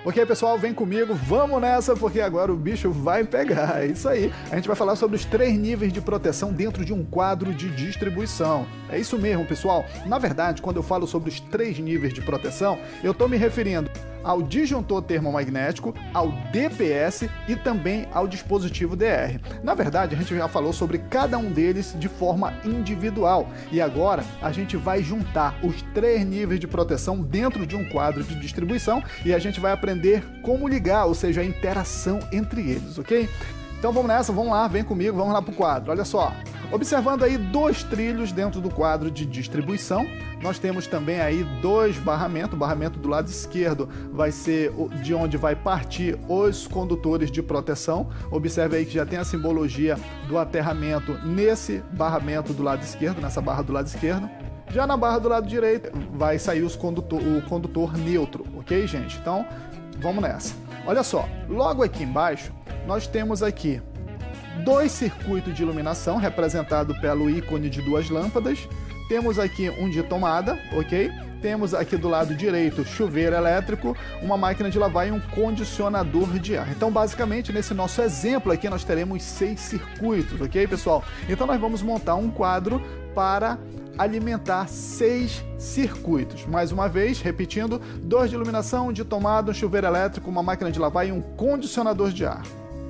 Ok, pessoal, vem comigo, vamos nessa, porque agora o bicho vai pegar. É isso aí. A gente vai falar sobre os 3 níveis de proteção dentro de um quadro de distribuição. É isso mesmo, pessoal. Na verdade, quando eu falo sobre os 3 níveis de proteção, eu estou me referindo ao disjuntor termomagnético, ao DPS e também ao dispositivo DR. Na verdade, a gente já falou sobre cada um deles de forma individual. E agora a gente vai juntar os 3 níveis de proteção dentro de um quadro de distribuição e a gente vai aprender como ligar, ou seja, a interação entre eles, ok? Então vamos nessa, vamos lá, vem comigo, vamos lá para o quadro. Olha só, observando aí 2 trilhos dentro do quadro de distribuição, nós temos também aí 2 barramentos. O barramento do lado esquerdo vai ser de onde vai partir os condutores de proteção. Observe aí que já tem a simbologia do aterramento nesse barramento do lado esquerdo, nessa barra do lado esquerdo. Já na barra do lado direito vai sair o condutor neutro, ok, gente? Então, vamos nessa. Olha só, logo aqui embaixo, nós temos aqui 2 circuitos de iluminação, representado pelo ícone de 2 lâmpadas. Temos aqui um de tomada, ok? Temos aqui do lado direito chuveiro elétrico, uma máquina de lavar e um condicionador de ar. Então, basicamente, nesse nosso exemplo aqui, nós teremos 6 circuitos, ok, pessoal? Então, nós vamos montar um quadro para alimentar 6 circuitos. Mais uma vez, repetindo, 2 de iluminação, um de tomada, um chuveiro elétrico, uma máquina de lavar e um condicionador de ar.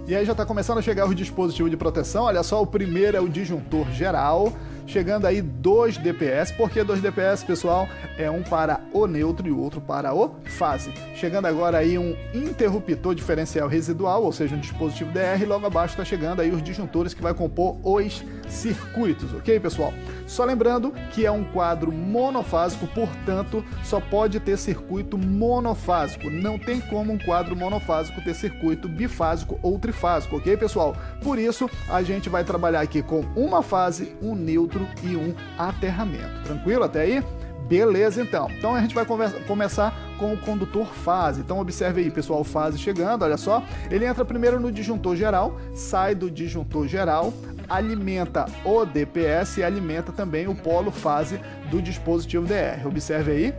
E aí já está começando a chegar o dispositivo de proteção. Olha só, o primeiro é o disjuntor geral, chegando aí 2 DPS. Por que 2 DPS, pessoal? É um para o neutro e o outro para o fase. Chegando agora aí um interruptor diferencial residual, ou seja, um dispositivo DR. Logo abaixo está chegando aí os disjuntores que vai compor os circuitos, ok, pessoal? Só lembrando que é um quadro monofásico, portanto, só pode ter circuito monofásico. Não tem como um quadro monofásico ter circuito bifásico ou trifásico, ok, pessoal? Por isso, a gente vai trabalhar aqui com uma fase, um neutro e um aterramento. Tranquilo até aí? Beleza, então. Então a gente vai começar com o condutor fase. Então observe aí, pessoal, fase chegando, olha só. Ele entra primeiro no disjuntor geral, sai do disjuntor geral, alimenta o DPS e alimenta também o polo fase do dispositivo DR. Observe aí,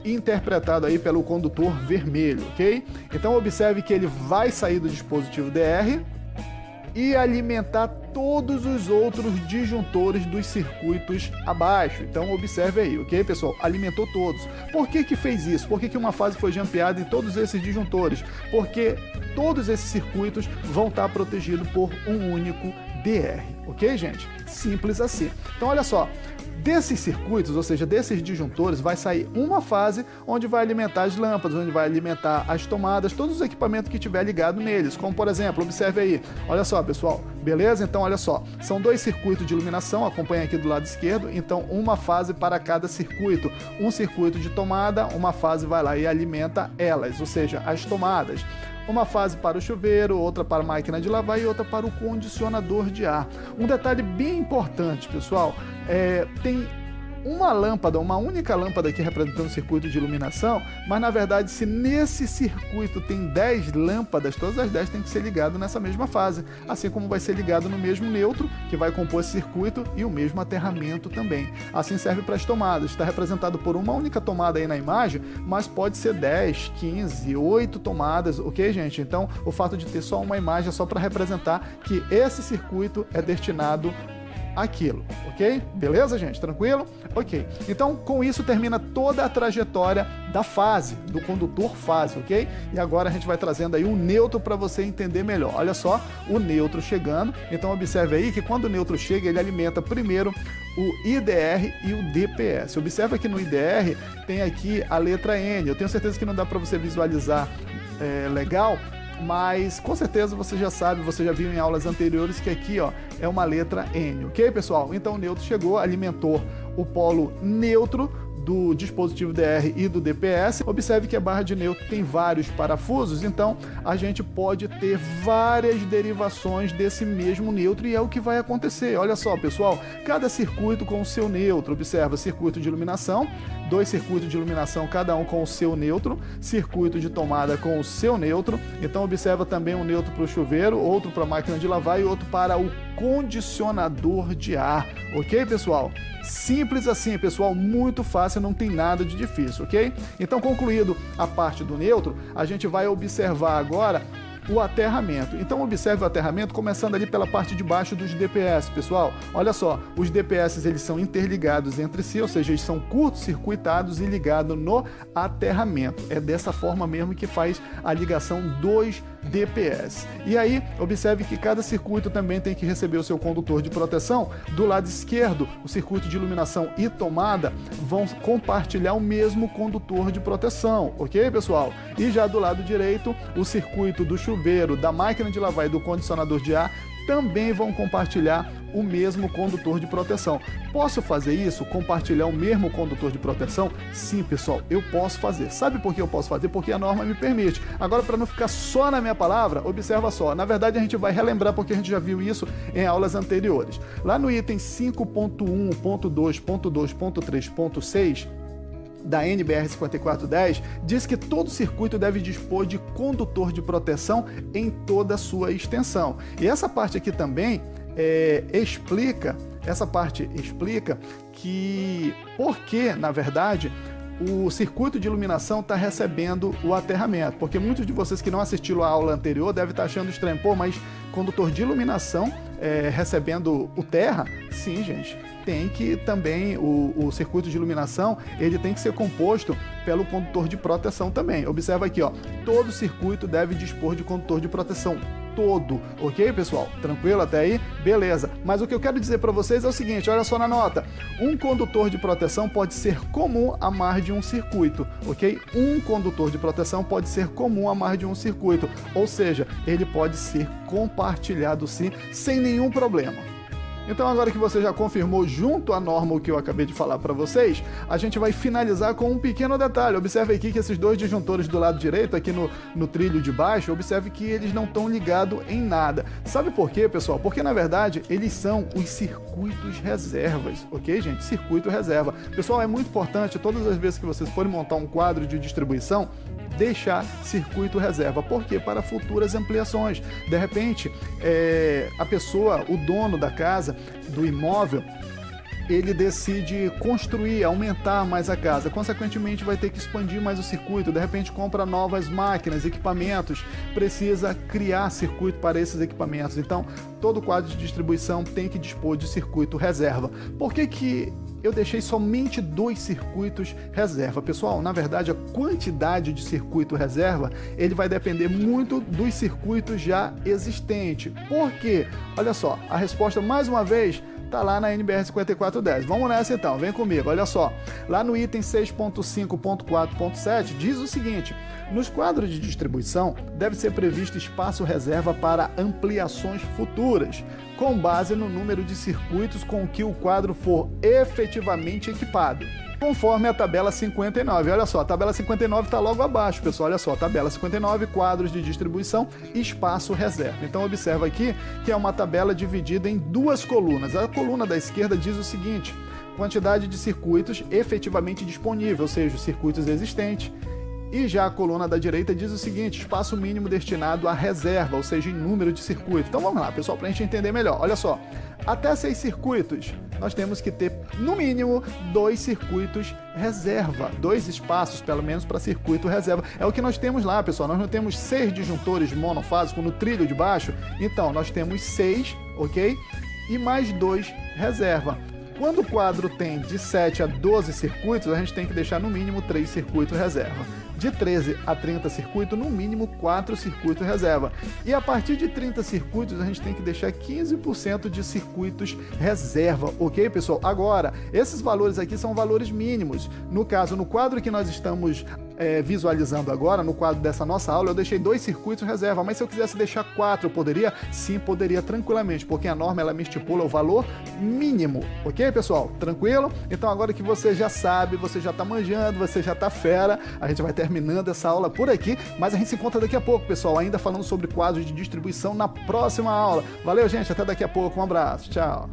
interpretado aí pelo condutor vermelho, ok? Então observe que ele vai sair do dispositivo DR e alimentar todos os outros disjuntores dos circuitos abaixo. Então observe aí, ok, pessoal? Alimentou todos. Por que fez isso? Por que uma fase foi jampeada em todos esses disjuntores? Porque todos esses circuitos vão estar protegidos por um único DR, ok, gente? Simples assim. Então olha só, desses circuitos, ou seja, desses disjuntores, vai sair uma fase onde vai alimentar as lâmpadas, onde vai alimentar as tomadas, todos os equipamentos que tiver ligado neles, como por exemplo, observe aí, olha só, pessoal, beleza? Então olha só, são 2 circuitos de iluminação, acompanha aqui do lado esquerdo, então uma fase para cada circuito, um circuito de tomada, uma fase vai lá e alimenta elas, ou seja, as tomadas. Uma fase para o chuveiro, outra para a máquina de lavar e outra para o condicionador de ar. Um detalhe bem importante, pessoal, tem uma lâmpada, uma única lâmpada aqui representando o circuito de iluminação, mas na verdade, se nesse circuito tem 10 lâmpadas, todas as 10 têm que ser ligadas nessa mesma fase, assim como vai ser ligado no mesmo neutro, que vai compor esse circuito, e o mesmo aterramento também. Assim serve para as tomadas, está representado por uma única tomada aí na imagem, mas pode ser 10, 15, 8 tomadas, ok, gente? Então, o fato de ter só uma imagem é só para representar que esse circuito é destinado aquilo, ok? Beleza, gente? Tranquilo? Ok. Então, com isso, termina toda a trajetória da fase, do condutor fase, ok? E agora a gente vai trazendo aí o neutro para você entender melhor. Olha só, o neutro chegando. Então, observe aí que quando o neutro chega, ele alimenta primeiro o IDR e o DPS. Observa que no IDR tem aqui a letra N. Eu tenho certeza que não dá para você visualizar legal, mas com certeza você já sabe, você já viu em aulas anteriores que aqui, ó, é uma letra N, ok, pessoal? Então o neutro chegou, alimentou o polo neutro do dispositivo DR e do DPS. Observe que a barra de neutro tem vários parafusos, então a gente pode ter várias derivações desse mesmo neutro e é o que vai acontecer. Olha só, pessoal, cada circuito com o seu neutro. Observa, circuito de iluminação, 2 circuitos de iluminação, cada um com o seu neutro, circuito de tomada com o seu neutro. Então observa também um neutro para o chuveiro, outro para a máquina de lavar e outro para o condicionador de ar, ok, pessoal? Simples assim, pessoal, muito fácil, não tem nada de difícil, ok? Então, concluído a parte do neutro, a gente vai observar agora o aterramento. Então observe o aterramento começando ali pela parte de baixo dos DPS, pessoal. Olha só, os DPS eles são interligados entre si, ou seja, eles são curto-circuitados e ligados no aterramento. É dessa forma mesmo que faz a ligação dos DPS. E aí, observe que cada circuito também tem que receber o seu condutor de proteção. Do lado esquerdo, o circuito de iluminação e tomada vão compartilhar o mesmo condutor de proteção, ok, pessoal? E já do lado direito, o circuito do chuveiro, da máquina de lavar e do condicionador de ar também vão compartilhar o mesmo condutor de proteção. Posso fazer isso? Compartilhar o mesmo condutor de proteção? Sim, pessoal, eu posso fazer. Sabe por que eu posso fazer? Porque a norma me permite. Agora, para não ficar só na minha palavra, observa só. Na verdade, a gente vai relembrar porque a gente já viu isso em aulas anteriores. Lá no item 5.1.2.2.3.6, da NBR 5410, diz que todo circuito deve dispor de condutor de proteção em toda a sua extensão. E essa parte aqui também explica que porque, na verdade, o circuito de iluminação está recebendo o aterramento, porque muitos de vocês que não assistiram a aula anterior devem estar achando estranho, pô, mas condutor de iluminação recebendo o terra? Sim, gente, tem que também, o circuito de iluminação, ele tem que ser composto pelo condutor de proteção também. Observa aqui, ó, todo circuito deve dispor de condutor de proteção. Todo, ok, pessoal? Tranquilo até aí? Beleza. Mas o que eu quero dizer para vocês é o seguinte, olha só na nota. Um condutor de proteção pode ser comum a mais de um circuito, ok? Um condutor de proteção pode ser comum a mais de um circuito, ou seja, ele pode ser compartilhado sim, sem nenhum problema. Então, agora que você já confirmou junto à norma o que eu acabei de falar para vocês, a gente vai finalizar com um pequeno detalhe. Observe aqui que esses dois disjuntores do lado direito, aqui no trilho de baixo, observe que eles não estão ligados em nada. Sabe por quê, pessoal? Porque, na verdade, eles são os circuitos reservas, ok, gente? Circuito reserva. Pessoal, é muito importante, todas as vezes que vocês forem montar um quadro de distribuição, deixar circuito reserva. Por quê? Para futuras ampliações. De repente, a pessoa, o dono da casa, do imóvel, ele decide construir, aumentar mais a casa, consequentemente vai ter que expandir mais o circuito, de repente compra novas máquinas, equipamentos, precisa criar circuito para esses equipamentos. Então, todo quadro de distribuição tem que dispor de circuito reserva. Por que eu deixei somente 2 circuitos reserva? Pessoal, na verdade, a quantidade de circuito reserva, ele vai depender muito dos circuitos já existentes. Por quê? Olha só, a resposta, mais uma vez, tá lá na NBR 5410. Vamos nessa então, vem comigo, olha só. Lá no item 6.5.4.7 diz o seguinte: nos quadros de distribuição deve ser previsto espaço reserva para ampliações futuras, com base no número de circuitos com que o quadro for efetivamente equipado, conforme a tabela 59. Olha só, a tabela 59 está logo abaixo, pessoal. Olha só, tabela 59, quadros de distribuição, espaço reserva. Então, observa aqui que é uma tabela dividida em 2 colunas. A coluna da esquerda diz o seguinte: quantidade de circuitos efetivamente disponível, ou seja, os circuitos existentes. E já a coluna da direita diz o seguinte: espaço mínimo destinado à reserva, ou seja, em número de circuitos. Então vamos lá, pessoal, para a gente entender melhor. Olha só, até 6 circuitos, nós temos que ter, no mínimo, 2 circuitos reserva. 2 espaços, pelo menos, para circuito reserva. É o que nós temos lá, pessoal. Nós não temos 6 disjuntores monofásicos no trilho de baixo. Então, nós temos 6, ok? E mais 2 reserva. Quando o quadro tem de 7 a 12 circuitos, a gente tem que deixar no mínimo 3 circuitos reserva. De 13 a 30 circuitos, no mínimo 4 circuitos reserva. E a partir de 30 circuitos, a gente tem que deixar 15% de circuitos reserva, ok, pessoal? Agora, esses valores aqui são valores mínimos. No caso, no quadro que nós estamos visualizando agora, no quadro dessa nossa aula, eu deixei 2 circuitos reserva, mas se eu quisesse deixar 4, eu poderia? Sim, poderia tranquilamente, porque a norma ela me estipula o valor mínimo, ok, pessoal? Tranquilo? Então agora que você já sabe, você já tá manjando, você já tá fera, a gente vai terminando essa aula por aqui, mas a gente se encontra daqui a pouco, pessoal, ainda falando sobre quadros de distribuição na próxima aula. Valeu, gente, até daqui a pouco, um abraço, tchau!